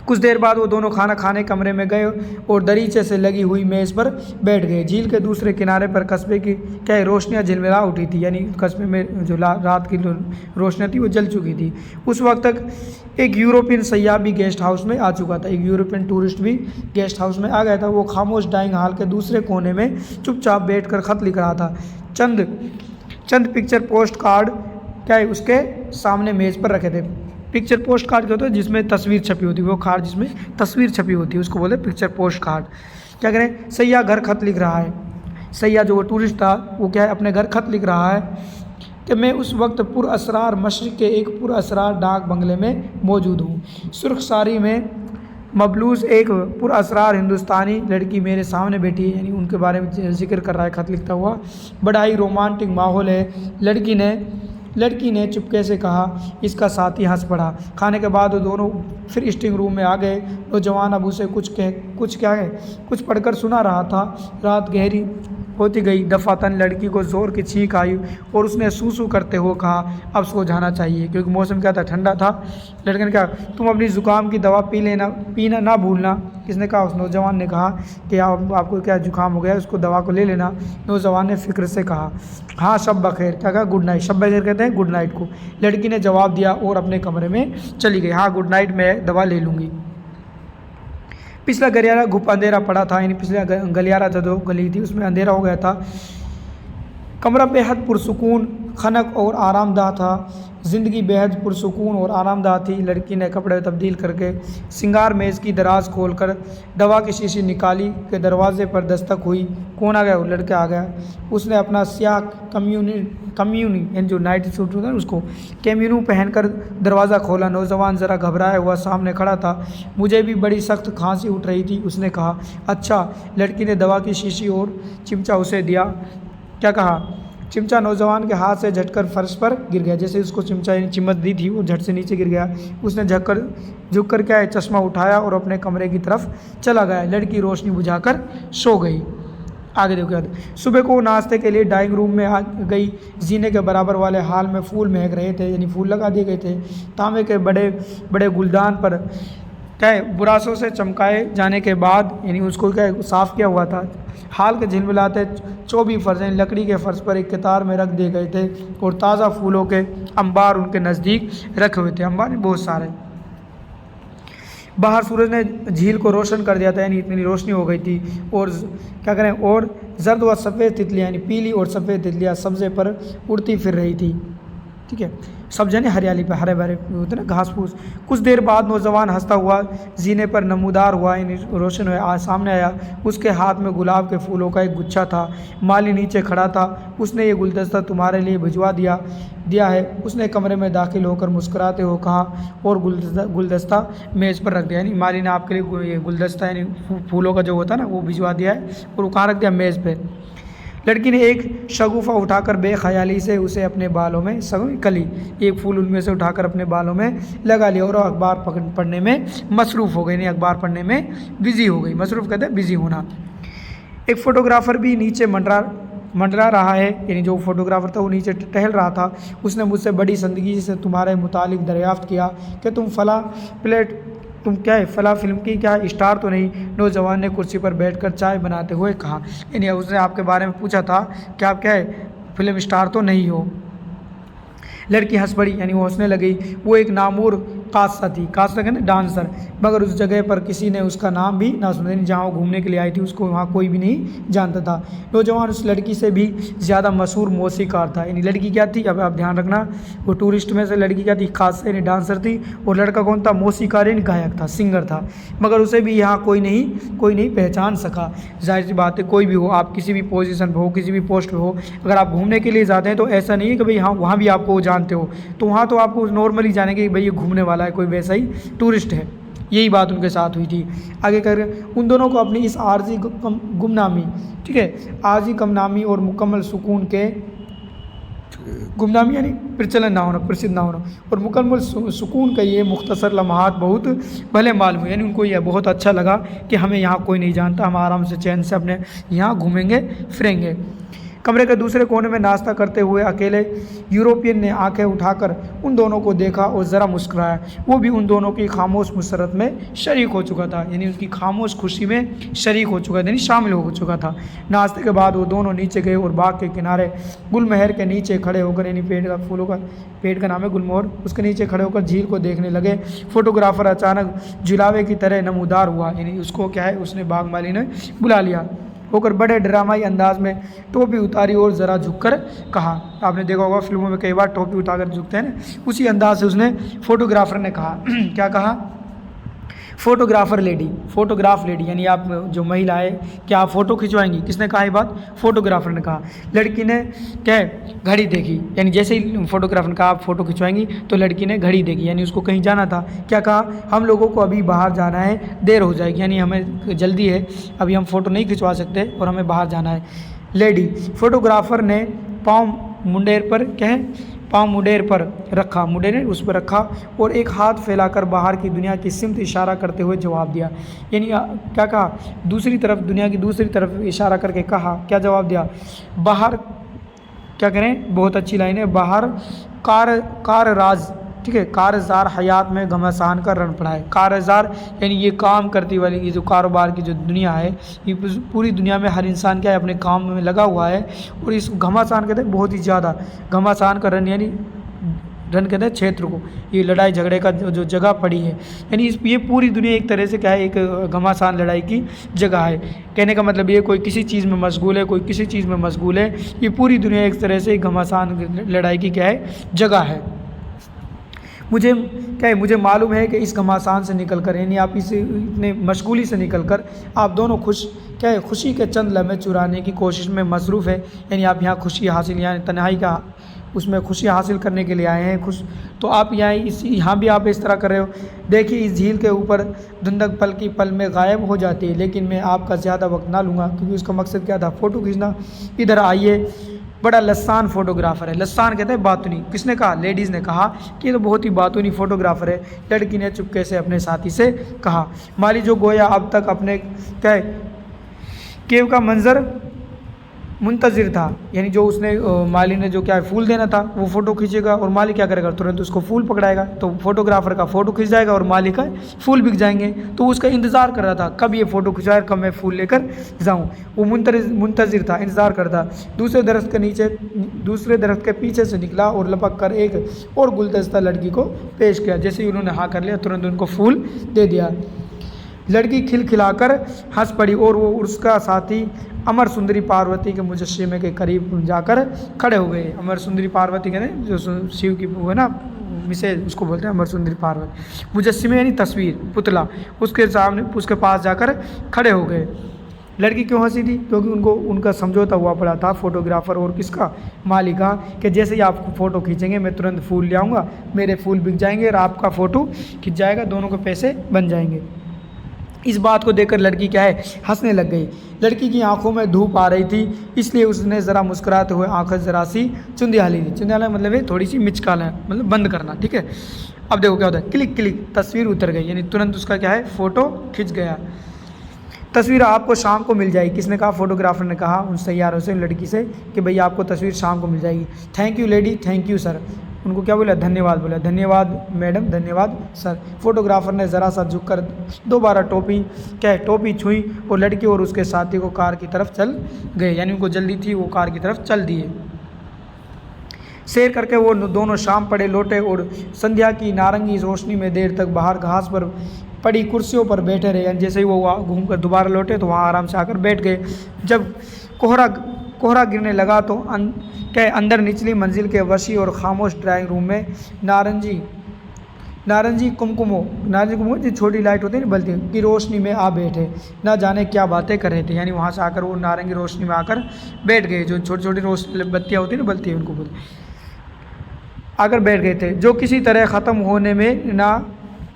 कुछ देर बाद वो दोनों खाना खाने कमरे में गए और दरीचे से लगी हुई मेज़ पर बैठ गए। झील के दूसरे किनारे पर कस्बे की क्या रोशनियाँ झिलमिला उठी थी, यानी कस्बे में जो रात की रोशनियाँ थी वो जल चुकी थी। उस वक्त तक एक यूरोपियन सयाह भी गेस्ट हाउस में आ चुका था। एक यूरोपियन टूरिस्ट भी गेस्ट हाउस में आ गया था। वो खामोश डाइनिंग हॉल के दूसरे कोने में चुपचाप बैठकर ख़त लिख रहा था। चंद पिक्चर पोस्ट कार्ड क्या है उसके सामने मेज़ पर रखे थे। पिक्चर पोस्ट कार्ड क्या होता है? जिसमें तस्वीर छपी होती है, वो कार्ड जिसमें तस्वीर छपी होती है उसको बोलते हैं पिक्चर पोस्ट कार्ड। क्या करें? सैयाह घर खत लिख रहा है। सैयाह जो वो टूरिस्ट था वो क्या है अपने घर खत लिख रहा है कि मैं उस वक्त पुरअसरार मशरिक़ के एक पुरअसरार डाक बंगले में मौजूद हूँ। सुर्ख साड़ी में मबलूस एक पुरअसरार हिंदुस्तानी लड़की मेरे सामने बैठी है, यानी उनके बारे में जिक्र कर रहा है खत लिखता हुआ। बड़ा ही रोमांटिक माहौल है। लड़की ने चुपके से कहा। इसका साथी हंस पड़ा। खाने के बाद वो दोनों फिर स्टिंग रूम में आ गए। नौजवान अब उसे कुछ पढ़कर सुना रहा था। रात गहरी होती गई। दफातन लड़की को ज़ोर की छींक आई और उसने सूसू करते हुए कहा अब सो जाना चाहिए, क्योंकि मौसम क्या था? ठंडा था। लड़के ने कहा तुम अपनी ज़ुकाम की दवा पीना ना भूलना। किसने कहा? उस नौजवान ने कहा कि आपको क्या जुकाम हो गया, उसको दवा को ले लेना। नौजवान ने फ़िक्र से कहा हाँ शब बखैर। क्या कहा? Good night. शब बखैर कहते हैं गुड नाइट को। लड़की ने जवाब दिया और अपने कमरे में चली गई। हाँ गुड नाइट, मैं दवा ले लूँगी। पिछला गलियारा घुप अंधेरा पड़ा था, यानी पिछला गलियारा था जो गली थी उसमें अंधेरा हो गया था। कमरा बेहद पुरसुकून, खनक और आरामदाह था। ज़िंदगी बेहद पुरसुकून और आरामदाह थी। लड़की ने कपड़े तब्दील करके सिंगार मेज़ की दराज खोलकर दवा की शीशी निकाली के दरवाजे पर दस्तक हुई। कौन आ गया? वो लड़का आ गया। उसने अपना स्याह कम्यूनी यानी जो नाइट सूट होता है उसको कैम्यूनू पहनकर दरवाज़ा खोला। नौजवान ज़रा घबराया हुआ सामने खड़ा था। मुझे भी बड़ी सख्त खांसी उठ रही थी, उसने कहा। अच्छा। लड़की ने दवा की शीशी और चिमचा उसे दिया। क्या कहा? चिमचा नौजवान के हाथ से झटकर फर्श पर गिर गया। जैसे उसको चिमचा चिमच दी थी वो झट से नीचे गिर गया। उसने झुककर क्या है चश्मा उठाया और अपने कमरे की तरफ चला गया। लड़की रोशनी बुझाकर सो गई। आगे देखो क्या था। सुबह को नाश्ते के लिए ड्राइंग रूम में आ गई। जीने के बराबर वाले हाल में फूल महक रहे थे, यानी फूल लगा दिए गए थे। तांबे के बड़े बड़े गुलदान पर क्या है बुरासों से चमकाए जाने के बाद यानी उसको क्या है साफ़ किया हुआ था। हाल के झिलमिलाते 24 फर्श यानी लकड़ी के फर्श पर एक कतार में रख दिए गए थे और ताज़ा फूलों के अंबार उनके नज़दीक रखे हुए थे। अंबार बहुत सारे। बाहर सूरज ने झील को रोशन कर दिया था, यानी इतनी रोशनी हो गई थी। और क्या करें, और जर्द व सफ़ेद तितलियाँ यानी पीली और सफ़ेद तितलियाँ सब्ज़े पर उड़ती फिर रही थी। ठीक है, सब जने हरियाली पे हरे भरे होते ना घास फूस। कुछ देर बाद नौजवान हंसता हुआ जीने पर नमूदार हुआ, यानी रोशन हुआ, आज सामने आया। उसके हाथ में गुलाब के फूलों का एक गुच्छा था। माली नीचे खड़ा था। उसने ये गुलदस्ता तुम्हारे लिए भिजवा दिया है। उसने कमरे में दाखिल होकर मुस्कुराते हुए कहा और गुलदस्ता मेज़ पर रख दिया। यानी माली ने आपके लिए ये गुलदस्ता यानी फूलों का जो होता है ना वो भिजवा दिया है और वो कहाँ रख दिया, मेज़ पर। लड़की ने एक शगुफा उठाकर बेख्याली से उसे अपने बालों में कली एक फूल उनमें से उठाकर अपने बालों में लगा लिया और अखबार पढ़ने में मसरूफ़ हो गई। नहीं, अखबार पढ़ने में बिज़ी हो गई। मसरूफ़ कहते हैं बिज़ी होना। एक फ़ोटोग्राफ़र भी नीचे मंडरा रहा है, यानी जो फोटोग्राफ़र था वो नीचे टहल रहा था। उसने मुझसे बड़ी संदगी से तुम्हारे मुतालिक दरियाफ़्त किया कि तुम क्या है फला फिल्म की क्या स्टार तो नहीं। नौजवान ने कुर्सी पर बैठकर चाय बनाते हुए कहा, यानी उसने आपके बारे में पूछा था कि आप क्या है फिल्म स्टार तो नहीं हो। लड़की हंस पड़ी, यानी वो हंसने लगी। वो एक नामूर कासा थी, कासा कहते डांसर, मगर उस जगह पर किसी ने उसका नाम भी ना सुना। जहाँ वो घूमने के लिए आई थी उसको वहाँ कोई भी नहीं जानता था। नौजवान उस लड़की से भी ज़्यादा मशहूर मौसीकार था। यानी लड़की क्या थी, अब आप ध्यान रखना, वो टूरिस्ट में से लड़की क्या थी, खासा यानी डांसर थी। और लड़का कौन था, मौसीकार यानी गायक था, सिंगर था। मगर उसे भी यहाँ कोई नहीं पहचान सका। जाहिर सी बात है, कोई भी हो, आप किसी भी पोजीशन पर हो, किसी भी पोस्ट पर हो, अगर आप घूमने के लिए जाते हैं तो ऐसा नहीं है कि भाई हाँ वहाँ भी आपको जानते हो, तो वहाँ तो आपको नॉर्मली जानेंगे कि भाई ये घूमने वाला है, कोई वैसा ही टूरिस्ट है। यही बात उनके साथ हुई थी। आगे कर उन दोनों को अपनी इस आर्जी गुमनामी, ठीक है, आर्जी कमनामी और मुकम्मल सुकून के, गुमनामी यानी प्रचलन ना होना, प्रसिद्ध ना होना, और मुकम्मल सुकून का ये मुख्तसर लम्हात बहुत भले मालूम, यानी उनको यह बहुत अच्छा लगा कि हमें यहाँ कोई नहीं जानता, हम आराम से चैन से अपने यहाँ घूमेंगे फिरेंगे। कमरे के दूसरे कोने में नाश्ता करते हुए अकेले यूरोपियन ने आंखें उठाकर उन दोनों को देखा और ज़रा मुस्कुराया। वो भी उन दोनों की खामोश मुसरत में शरीक हो चुका था, यानी उसकी खामोश खुशी में शरीक हो चुका था, यानी शामिल हो चुका था। नाश्ते के बाद वो दोनों नीचे गए और बाग के किनारे गुलमहर के नीचे खड़े होकर, यानी पेड़ का नाम है गुलमोहर, उसके नीचे खड़े होकर झील को देखने लगे। फोटोग्राफर अचानक जुलावे की तरह नमूदार हुआ, यानी उसको क्या है, उसने बाग माली ने बुला लिया होकर बड़े ड्रामाई अंदाज में टोपी उतारी और ज़रा झुककर कहा। आपने देखा होगा फिल्मों में कई बार टोपी उतार कर झुकते हैं ना, उसी अंदाज से उसने फोटोग्राफर ने कहा क्या कहा, फोटोग्राफ लेडी, यानी आप जो महिला है क्या आप फ़ोटो खिंचवाएंगी, किसने कहा ये बात, फोटोग्राफर ने कहा। लड़की ने क्या घड़ी देखी, यानी जैसे ही फोटोग्राफर ने कहा आप फ़ोटो खिंचवाएंगी तो लड़की ने घड़ी देखी, यानी उसको कहीं जाना था। क्या कहा, हम लोगों को अभी बाहर जाना है, देर हो जाएगी, यानी हमें जल्दी है, अभी हम फ़ोटो नहीं खिंचवा सकते और हमें बाहर जाना है। लेडी, फोटोग्राफर ने पाँव मुंडेर पर रखा, मुंडे ने उस पर रखा और एक हाथ फैलाकर बाहर की दुनिया की सिमत इशारा करते हुए जवाब दिया। यानी क्या कहा, दूसरी तरफ, दुनिया की दूसरी तरफ इशारा करके कहा, क्या जवाब दिया, बाहर क्या करें, बहुत अच्छी लाइन है, बाहर कार राज, ठीक है, कारज़ार हयात में घमासान का रण पड़ा है। कारज़ार यानी ये काम करती वाली, ये जो कारोबार की जो दुनिया है, ये पूरी दुनिया में हर इंसान क्या है अपने काम में लगा हुआ है। और इस घमासान कहते हैं बहुत ही ज़्यादा, घमासान का रण यानी रन कहते हैं क्षेत्र को, ये लड़ाई झगड़े का जो जगह पड़ी है, यानी ये पूरी दुनिया एक तरह से क्या है, एक घमासान लड़ाई की जगह है। कहने का मतलब ये कोई किसी चीज़ में मशगूल है, कोई किसी चीज़ में मशगूल है, ये पूरी दुनिया एक तरह से घमासान लड़ाई की क्या है, जगह है। मुझे मालूम है कि इस घमासान से निकलकर, यानी आप इस इतने मशगूली से निकलकर आप दोनों खुशी के चंद लम्हे चुराने की कोशिश में मसरूफ़ है। यानी आप यहाँ खुशी हासिल, यानी तन्हाई का उसमें खुशी हासिल करने के लिए आए हैं, तो आप यहाँ भी आप इस तरह कर रहे हो। देखिए इस झील के ऊपर धुंधक पल की पल में गायब हो जाती है, लेकिन मैं आपका ज़्यादा वक्त ना लूँगा क्योंकि उसका मकसद क्या था, फ़ोटो खींचना। इधर आइए, बड़ा लस्सान फोटोग्राफर है। लस्सान कहते हैं बातूनी, किसने कहा, लेडीज़ ने कहा कि ये तो बहुत ही बातूनी फोटोग्राफर है। लड़की ने चुपके से अपने साथी से कहा। माली जो गोया अब तक अपने क्या केव का मंजर मुंतज़िर था, यानी जो उसने माली ने जो क्या है फूल देना था वो फ़ोटो खींचेगा और माली क्या करेगा, तुरंत उसको फूल पकड़ाएगा, तो फोटोग्राफर का फ़ोटो खींच जाएगा और माली का फूल बिक जाएंगे। तो उसका इंतज़ार कर रहा था कब ये फ़ोटो खिंचाए, कब मैं फूल लेकर जाऊँ। वो मुंतज़िर था, इंतज़ार करता। दूसरे दरख्त के पीछे से निकला और लपक कर एक और गुलदस्ता लड़की को पेश किया। जैसे ही उन्होंने हाँ कर लिया तुरंत उनको फूल दे दिया। लड़की खिलखिलाकर हंस पड़ी और वो उसका साथी अमर सुंदरी पार्वती के मुजस्सिमे के करीब जाकर खड़े हो गए। अमर सुंदरी पार्वती कहते हैं जो शिव की वो है ना मिसेज, उसको बोलते हैं अमर सुंदरी पार्वती। मुजस्सिमे यानी तस्वीर, पुतला, उसके सामने उसके पास जाकर खड़े हो गए। लड़की क्यों हंसी थी, क्योंकि उनका समझौता हुआ पड़ा था फोटोग्राफर और किसका, माली का, कि जैसे ही आप फ़ोटो खींचेंगे मैं तुरंत फूल ले आऊँगा, मेरे फूल बिक जाएंगे और आपका फ़ोटो खिंच जाएगा, दोनों के पैसे बन जाएंगे। इस बात को देखकर लड़की क्या है हंसने लग गई। लड़की की आंखों में धूप आ रही थी, इसलिए उसने ज़रा मुस्कुराते हुए आंखें ज़रा सी चुंदियाली दी। चुंदियाला मतलब है थोड़ी सी मिचकाना, मतलब बंद करना, ठीक है। अब देखो क्या होता है, क्लिक क्लिक तस्वीर उतर गई, यानी तुरंत उसका क्या है फ़ोटो खिंच गया। तस्वीर आपको शाम को मिल जाएगी। किसने कहा, फोटोग्राफर ने कहा उन सैयारों से, लड़की से, कि भैया आपको तस्वीर शाम को मिल जाएगी। Thank you lady, thank you sir. उनको क्या बोला, धन्यवाद बोला, धन्यवाद मैडम, धन्यवाद सर। फोटोग्राफर ने ज़रा सा झुककर दोबारा टोपी छुई और लड़की और उसके साथी को कार की तरफ चल गए, यानी उनको जल्दी थी, वो कार की तरफ चल दिए। सैर करके वो दोनों शाम पड़े लौटे और संध्या की नारंगी रोशनी में देर तक बाहर घास पर पड़ी कुर्सियों पर बैठे रहे। जैसे ही वो घूमकर दोबारा लौटे तो वहाँ आराम से आकर बैठ गए। जब कोहरा गिरने लगा तो अंदर निचली मंजिल के वसी और खामोश ड्राइंग रूम में नारंगी कुमकुमो जो छोटी लाइट होती है ना बल्ती की रोशनी में आ बैठे, ना जाने क्या बातें कर रहे थे। यानी वहाँ से आकर वो नारंगी रोशनी में आकर बैठ गए, जो छोटी छोटी बत्तियाँ होती है ना बल्ती है उनको बोलते, आकर बैठ गए थे, जो किसी तरह ख़त्म होने में ना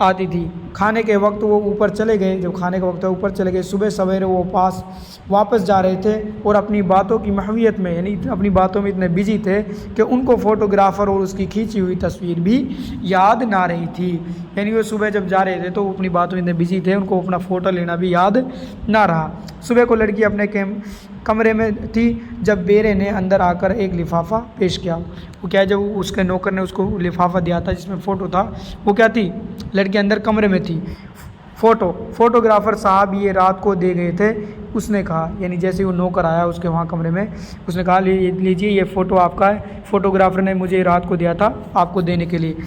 आती थी। खाने के वक्त वो ऊपर चले गए, जब खाने का वक्त है ऊपर चले गए। सुबह सवेरे वो वापस जा रहे थे और अपनी बातों की महवियत में, यानी अपनी बातों में इतने बिजी थे कि उनको फ़ोटोग्राफ़र और उसकी खींची हुई तस्वीर भी याद ना रही थी। यानी वो सुबह जब जा रहे थे तो वो अपनी बातों में इतने बिजी थे, उनको अपना फ़ोटो लेना भी याद ना रहा। सुबह को लड़की अपने कमरे में थी जब बेरे ने अंदर आकर एक लिफाफा पेश किया। वो क्या है, जब उसके नौकर ने उसको लिफाफा दिया था जिसमें फ़ोटो था, वो क्या थी, लड़की अंदर कमरे में थी। फोटोग्राफर साहब ये रात को दे गए थे, उसने कहा। यानी जैसे वो नौकर आया उसके वहाँ कमरे में, उसने कहा लीजिए ये फ़ोटो आपका है, फोटोग्राफर ने मुझे रात को दिया था आपको देने के लिए।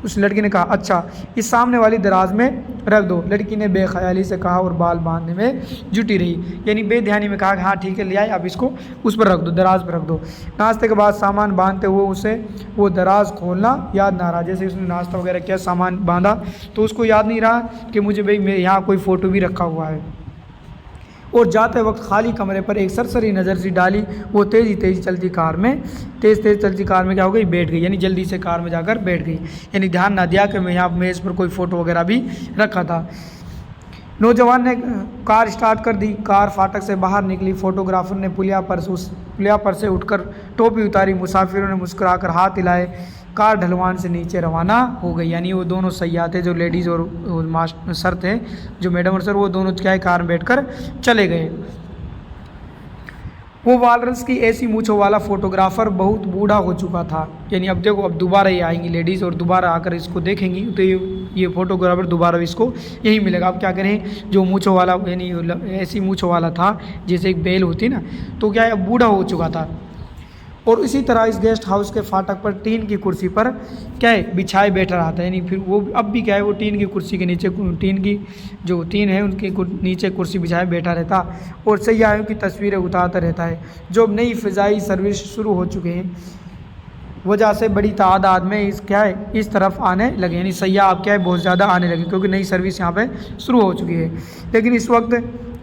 उस लड़की ने कहा अच्छा, इस सामने वाली दराज में रख दो। लड़की ने बेख्याली से कहा और बाल बांधने में जुटी रही। यानी बेध्यानी में कहा कि हाँ ठीक है ले आए, अब इसको उस पर रख दो, दराज पर रख दो। नाश्ते के बाद सामान बांधते हुए उसे वो दराज खोलना याद ना रहा। जैसे उसने नाश्ता वगैरह किया, सामान बांधा, तो उसको याद नहीं रहा कि मुझे भाई मेरे यहाँ कोई फ़ोटो भी रखा हुआ है। और जाते वक्त खाली कमरे पर एक सरसरी नज़र सी डाली। वो तेज़ चलती कार में क्या हो गई, बैठ गई। यानी जल्दी से कार में जाकर बैठ गई, यानी ध्यान ना दिया कि मैं यहाँ मेज़ पर कोई फ़ोटो वगैरह भी रखा था। नौजवान ने कार स्टार्ट कर दी। कार फाटक से बाहर निकली। फोटोग्राफर ने पुलिया पर से उठकर टोपी उतारी। मुसाफिरों ने मुस्कुराकर हाथ हिलाए। कार ढलवान से नीचे रवाना हो गई। यानी वो दोनों सयाह थे, जो लेडीज़ और मास्टर सर थे, जो मैडम और सर, वो दोनों क्या है कार में बैठकर चले गए। वो वालरस की ऐसी मूँछों वाला फोटोग्राफर बहुत बूढ़ा हो चुका था। यानी अब देखो, अब दोबारा ये आएंगी लेडीज़ और दोबारा आकर इसको देखेंगी तो ये फोटोग्राफर दोबारा इसको यही मिलेगा। अब क्या करें, जो मूँछों वाला यानी ऐसी मूँछों वाला था जैसे एक बैल होती ना, तो क्या है अब बूढ़ा हो चुका था। और इसी तरह इस गेस्ट हाउस के फाटक पर टीन की कुर्सी पर क्या है बिछाए बैठा रहा था। यानी फिर वो अब भी क्या है, वो टीन की कुर्सी के नीचे, टीन की जो टीन है उनके नीचे कुर्सी बिछाए बैठा रहता और सयाहों की तस्वीरें उतारता रहता है। जो नई फ़िज़ाई सर्विस शुरू हो चुके हैं, वजह से बड़ी तादाद में इस तरफ आने लगे। यानी सयाह अब क्या है बहुत ज़्यादा आने लगे, क्योंकि नई सर्विस यहाँ पे शुरू हो चुकी है। लेकिन इस वक्त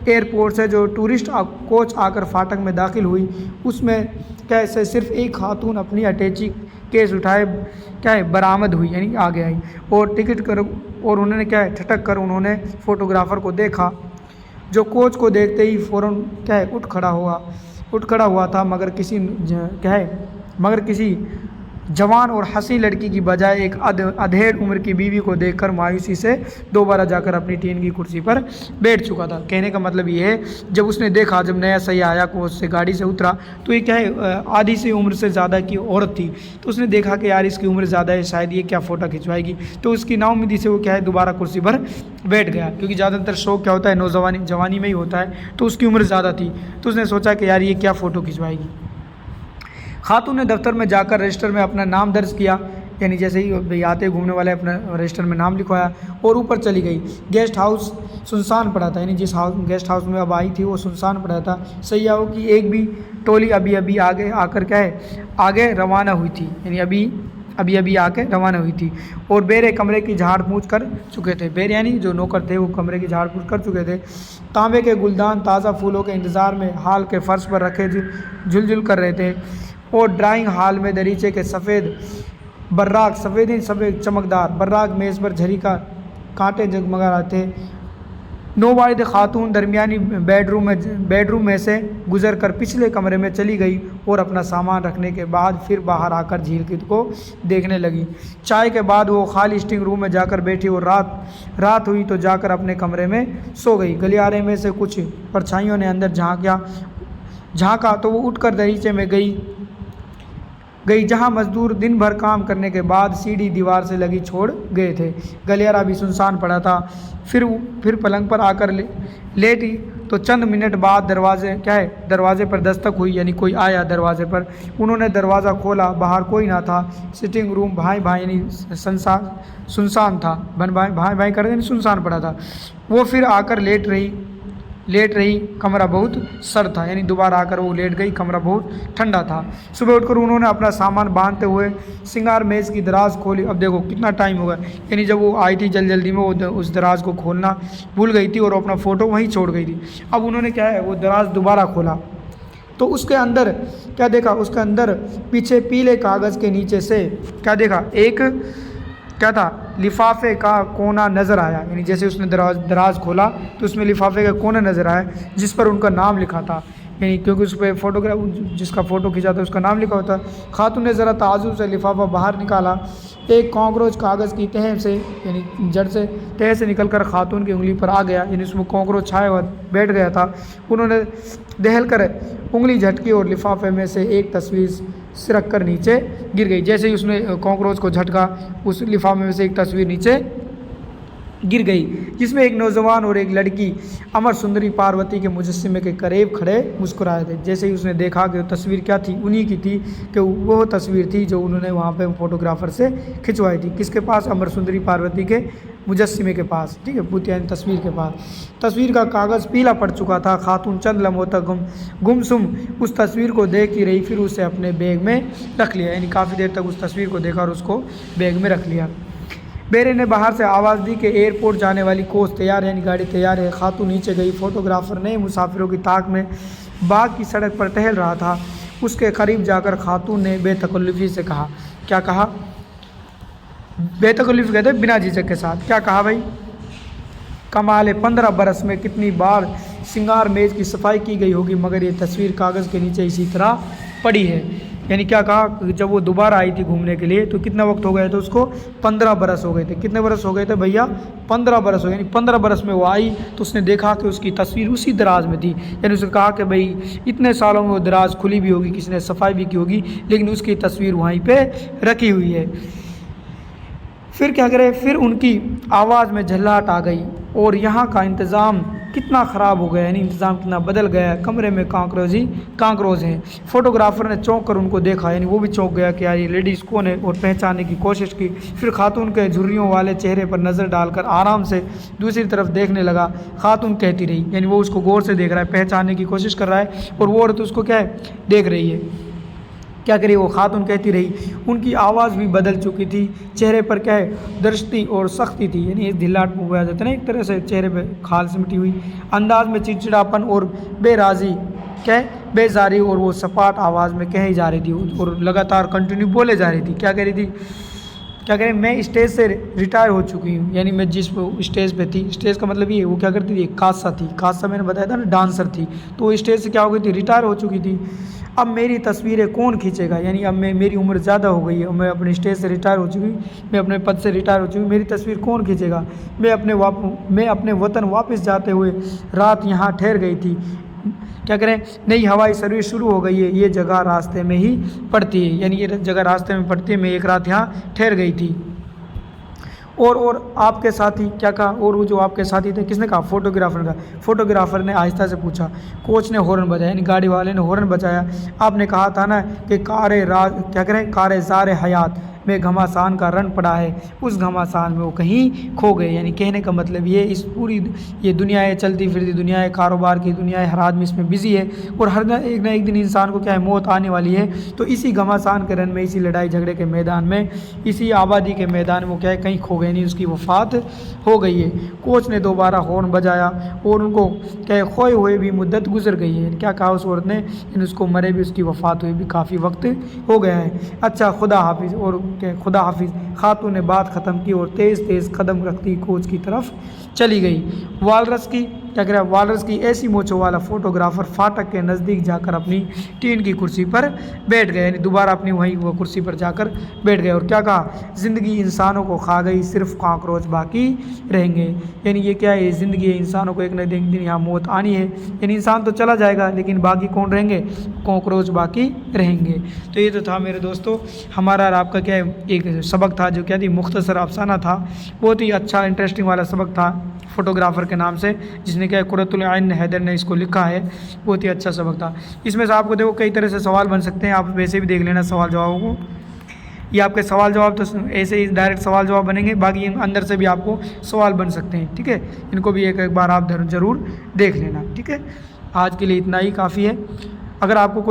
एयरपोर्ट से जो टूरिस्ट कोच आकर फाटक में दाखिल हुई, उसमें कैसे सिर्फ एक खातून अपनी अटैची केस उठाए क्या है बरामद हुई, यानी आगे आई और टिकट कर, और उन्होंने क्या है ठटक कर उन्होंने फ़ोटोग्राफ़र को देखा, जो कोच को देखते ही फ़ौरन क्या है उठ खड़ा हुआ था, मगर किसी जवान और हंसी लड़की की बजाय एक अधेड़ उम्र की बीवी को देखकर मायूसी से दोबारा जाकर अपनी ट्रेन की कुर्सी पर बैठ चुका था। कहने का मतलब ये है, जब उसने देखा, जब नया सैयाह आया को उससे गाड़ी से उतरा, तो ये क्या है, आधी से उम्र से ज़्यादा की औरत थी। तो उसने देखा कि यार इसकी उम्र ज़्यादा है, शायद ये क्या फ़ोटो खिंचवाएगी। तो उसकी नाउमीदी से वो क्या है, दोबारा कुर्सी पर बैठ गया, क्योंकि ज़्यादातर शौक क्या होता है, जवानी में ही होता है। तो उसकी उम्र ज़्यादा थी, तो उसने सोचा कि यार ये क्या फ़ोटो खिंचवाएगी। खातून ने दफ्तर में जाकर रजिस्टर में अपना नाम दर्ज किया, यानी जैसे ही आते घूमने वाले अपना रजिस्टर में नाम लिखवाया और ऊपर चली गई। गेस्ट हाउस सुनसान पड़ा था, यानी जिस गेस्ट हाउस में अब आई थी वो सुनसान पड़ा था। सैयाहों की एक भी टोली अभी अभी आगे आकर क्या है, आगे रवाना हुई थी, यानी अभी अभी आके रवाना हुई थी। और बेरे कमरे की झाड़ पूछ कर चुके थे। बेरे यानी जो नौकर थे वो कमरे की झाड़ पूछ कर चुके थे। तांबे के गुलदान ताज़ा फूलों के इंतज़ार में हाल के फर्श पर रखे झुलझुल कर रहे थे। और ड्राइंग हॉल में दरीचे के सफ़ेद चमकदार बर्राक मेज़ पर झरी का कांटे जगमगा रहे थे। नौवारिद खातून दरमियानी बेडरूम में से गुजर कर पिछले कमरे में चली गई और अपना सामान रखने के बाद फिर बाहर आकर झील को देखने लगी। चाय के बाद वो खाली स्टिंग रूम में जाकर बैठी और रात हुई तो जाकर अपने कमरे में सो गई। गलियारे में से कुछ परछाइयों ने अंदर झांका तो वो उठकर दरीचे में गई जहां मजदूर दिन भर काम करने के बाद सीढ़ी दीवार से लगी छोड़ गए थे। गलियारा भी सुनसान पड़ा था। फिर पलंग पर आकर लेटी तो चंद मिनट बाद दरवाजे पर दस्तक हुई, यानी कोई आया दरवाजे पर। उन्होंने दरवाज़ा खोला, बाहर कोई ना था। सिटिंग रूम भाई यानी सुनसान था। भाई कर यानी सुनसान पड़ा था। वो फिर आकर लेट रही। कमरा बहुत सर्द था, यानी दोबारा आकर वो लेट गई। कमरा बहुत ठंडा था। सुबह उठकर उन्होंने अपना सामान बांधते हुए सिंगार मेज़ की दराज खोली। अब देखो कितना टाइम होगा, यानी जब वो आई थी जल्दी में वो उस दराज को खोलना भूल गई थी और अपना फ़ोटो वहीं छोड़ गई थी। अब उन्होंने क्या है, वो दराज दोबारा खोला तो उसके अंदर क्या देखा, उसके अंदर पीछे पीले कागज़ के नीचे से क्या देखा, एक क्या था, लिफाफे का कोना नज़र आया। यानी जैसे उसने दराज खोला तो उसमें लिफाफे का कोना नज़र आया जिस पर उनका नाम लिखा था, यानी क्योंकि उस पर फोटोग्राफ जिसका फ़ोटो खींचा था उसका नाम लिखा होता। खातून ने ज़रा ताजुब से लिफाफा बाहर निकाला। एक कॉकरोच कागज़ की तह से यानी जड़ से तह से निकलकर खातून की उंगली पर आ गया, यानी उसमें कॉकरोच छाया हुआ बैठ गया था। उन्होंने दहल कर उंगली झटकी और लिफाफे में से एक तस्वीर सिरक कर नीचे गिर गई। जैसे ही उसने कॉकरोच को झटका, उस लिफाफे में से एक तस्वीर नीचे गिर गई जिसमें एक नौजवान और एक लड़की अमर सुंदरी पार्वती के मुजस्सिमे के करीब खड़े मुस्कुराए थे। जैसे ही उसने देखा कि वो तस्वीर क्या थी, उन्हीं की थी, कि वो तस्वीर थी जो उन्होंने वहाँ पे फोटोग्राफर से खिंचवाई थी। किसके पास, अमर सुंदरी पार्वती के मुजस्सिमे के पास, ठीक है, पुतियान तस्वीर के पास। तस्वीर का कागज़ पीला पड़ चुका था। खातून चंद लम्हों तक गुमसुम उस तस्वीर को देखती रही, फिर उसे अपने बैग में रख लिया, यानी काफ़ी देर तक उस तस्वीर को देखा और उसको बैग में रख लिया। बेरे ने बाहर से आवाज़ दी कि एयरपोर्ट जाने वाली कोच तैयार है, यानी गाड़ी तैयार है। खातून नीचे गई। फोटोग्राफर नए मुसाफिरों की ताक में बाग की सड़क पर टहल रहा था। उसके करीब जाकर खातून ने बेतकल्लुफ़ी से कहा, क्या कहा, बेतकल्लुफ़ कहते बिना झिझक के साथ, क्या कहा भाई, कमाल है, 15 बरस में कितनी बार सिंगार मेज़ की सफाई की गई होगी मगर ये तस्वीर कागज़ के नीचे इसी तरह पड़ी है। यानी क्या कहा, जब वो दोबारा आई थी घूमने के लिए तो कितना वक्त हो गया था उसको, 15 बरस हो गए थे। कितने बरस हो गए थे भैया, 15 बरस हो गए। यानी 15 बरस में वो आई तो उसने देखा कि उसकी तस्वीर उसी दराज में थी। यानी उसने कहा कि भाई इतने सालों में वो दराज खुली भी होगी, किसी ने सफाई भी की होगी, लेकिन उसकी तस्वीर वहीं पर रखी हुई है। फिर क्या करे, फिर उनकी आवाज़ में झल्लाहट आ गई और यहाँ का इंतज़ाम कितना ख़राब हो गया, यानी इंतज़ाम कितना बदल गया है। कमरे में कांकरोज हैं। फोटोग्राफर ने चौंक कर उनको देखा, यानी वो भी चौंक गया कि यार ये लेडीज़ कौन है, और पहचानने की कोशिश की। फिर खातून के झुर्रियों वाले चेहरे पर नज़र डालकर आराम से दूसरी तरफ देखने लगा। खातून कहती रही, यानी वो उसको गौर से देख रहा है, पहचानने की कोशिश कर रहा है, और वो औरत उसको क्या है, देख रही है। क्या करी, वो खातून कहती रही। उनकी आवाज़ भी बदल चुकी थी। चेहरे पर क्या है, दृष्टि और सख्ती थी, यानी एक ढिल्लाहट हो गया जाता है ना, एक तरह से चेहरे पे खाल सिमटी हुई। अंदाज में चिड़चिड़ापन और बेजारी, और वो सपाट आवाज़ में कही जा रही थी और लगातार कंटिन्यू बोले जा रही थी। क्या कह रही थी, क्या करें, मैं स्टेज से रिटायर हो चुकी हूँ, यानी मैं जिस स्टेज पे थी, स्टेज का मतलब ये वो क्या करती थी, कासा थी, कासा मैंने बताया था ना डांसर थी, तो वो स्टेज से क्या हो गई थी, रिटायर हो चुकी थी। अब मेरी तस्वीरें कौन खींचेगा, यानी अब मेरी उम्र ज़्यादा हो गई है और मैं अपने स्टेज से रिटायर हो चुकी हूँ, मैं अपने पद से रिटायर हो चुकी हूँ, मेरी तस्वीर कौन खींचेगा। मैं अपने वतन वापस जाते हुए रात यहाँ ठहर गई थी। क्या करें, नई हवाई सर्विस शुरू हो गई है, ये जगह रास्ते में ही पड़ती है, यानी ये जगह रास्ते में पड़ती है, मैं एक रात यहाँ ठहर गई थी। और आपके साथी क्या कहा, और वो जो आपके साथी थे, किसने कहा, फोटोग्राफर का। फोटोग्राफर ने आहिस्ता से पूछा। कोच ने हॉर्न बजाया, यानी गाड़ी वाले ने हॉर्न बजाया। आपने कहा था ना कि क्या करें, कारे ज़ार हयात में घमासान का रन पड़ा है, उस घमासान में वो कहीं खो गए। यानी कहने का मतलब ये, इस पूरी ये दुनिया है, चलती फिरती दुनिया है, कारोबार की दुनिया है, हर आदमी इसमें बिजी है और हर एक ना एक दिन इंसान को क्या है, मौत आने वाली है। तो इसी घमासान के रन में, इसी लड़ाई झगड़े के मैदान में, इसी आबादी के मैदान में वो क्या है, कहीं खो गए, नहीं उसकी वफ़ात हो गई है। कोच ने दोबारा हॉर्न बजाया और उनको क्या है, खोए हुए भी मुद्दत गुजर गई है। क्या कहा उस औरत ने, उसको मरे भी, उसकी वफ़ात हुई भी काफ़ी वक्त हो गया है। अच्छा, खुदा हाफिज़, और खुदा हाफिज़। खातून ने बात ख़त्म की और तेज़ तेज़ कदम रखती कोच की तरफ चली गई। वालरस की क्या करें, वालरस की ऐसी मोचों वाला फोटोग्राफर फाटक के नज़दीक जाकर अपनी टीन की कुर्सी पर बैठ गए, यानी दोबारा अपनी वहीं वो कुर्सी पर जाकर बैठ गए और क्या कहा, ज़िंदगी इंसानों को खा गई, सिर्फ कॉकरोच बाकी रहेंगे। यानी ये क्या है, ज़िंदगी है, इंसानों को एक न एक दिन यहाँ मौत आनी है, यानी इंसान तो चला जाएगा लेकिन बाकी कौन रहेंगे, कॉकरोच बाकी रहेंगे। तो ये तो था मेरे दोस्तों हमारा और आपका क्या है, एक सबक था जो क्या थी, मुख्तसर अफसाना था, बहुत ही अच्छा इंटरेस्टिंग वाला सबक था फोटोग्राफर के नाम से, जिसने क्या कुर्रतुल ऐन हैदर ने इसको लिखा है। बहुत ही अच्छा सबक था। इसमें से आपको देखो कई तरह से सवाल बन सकते हैं, आप वैसे भी देख लेना सवाल जवाबों को। ये आपके सवाल जवाब तो ऐसे ही डायरेक्ट सवाल जवाब बनेंगे, बाकी अंदर से भी आपको सवाल बन सकते हैं, ठीक है। इनको भी एक बार आप ज़रूर देख लेना, ठीक है। आज के लिए इतना ही काफ़ी है। अगर आपको